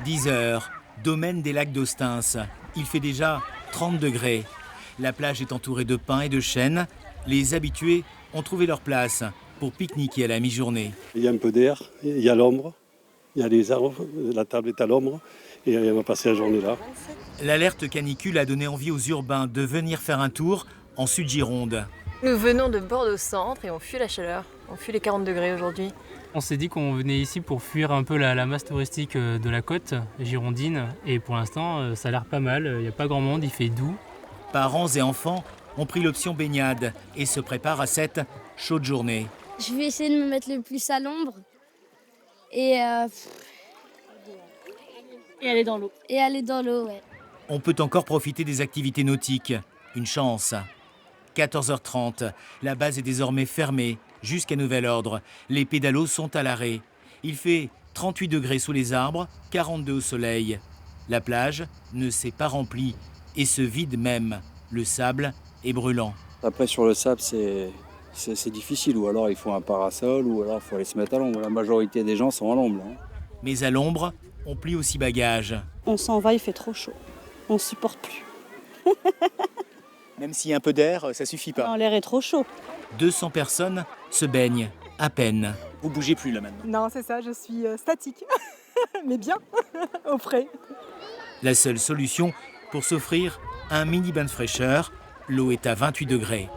10 heures, domaine des lacs d'Austins. Il fait déjà 30 degrés. La plage est entourée de pins et de chênes. Les habitués ont trouvé leur place pour pique-niquer à la mi-journée. Il y a un peu d'air, il y a l'ombre, il y a les arbres, la table est à l'ombre et on va passer la journée là. L'alerte canicule a donné envie aux urbains de venir faire un tour en Sud-Gironde. Nous venons de Bordeaux-Centre et on fuit la chaleur. On fuit les 40 degrés aujourd'hui. On s'est dit qu'on venait ici pour fuir un peu la masse touristique de la côte girondine. Et pour l'instant, ça a l'air pas mal. Il n'y a pas grand monde, il fait doux. Parents et enfants ont pris l'option baignade et se préparent à cette chaude journée. Je vais essayer de me mettre le plus à l'ombre et aller dans l'eau. Et aller dans l'eau, ouais. On peut encore profiter des activités nautiques. Une chance. 14h30, la base est désormais fermée jusqu'à nouvel ordre. Les pédalos sont à l'arrêt. Il fait 38 degrés sous les arbres, 42 au soleil. La plage ne s'est pas remplie et se vide même. Le sable est brûlant. Après, sur le sable, c'est difficile. Ou alors, il faut un parasol, ou alors, il faut aller se mettre à l'ombre. La majorité des gens sont à l'ombre. Mais à l'ombre, on plie aussi bagages. On s'en va, il fait trop chaud. On ne supporte plus. Même s'il y a un peu d'air, ça suffit pas. Non, l'air est trop chaud. 200 personnes se baignent, à peine. Vous bougez plus là maintenant? Non, c'est ça, je suis statique. Mais bien, au frais. La seule solution pour s'offrir un mini bain de fraîcheur, l'eau est à 28 degrés.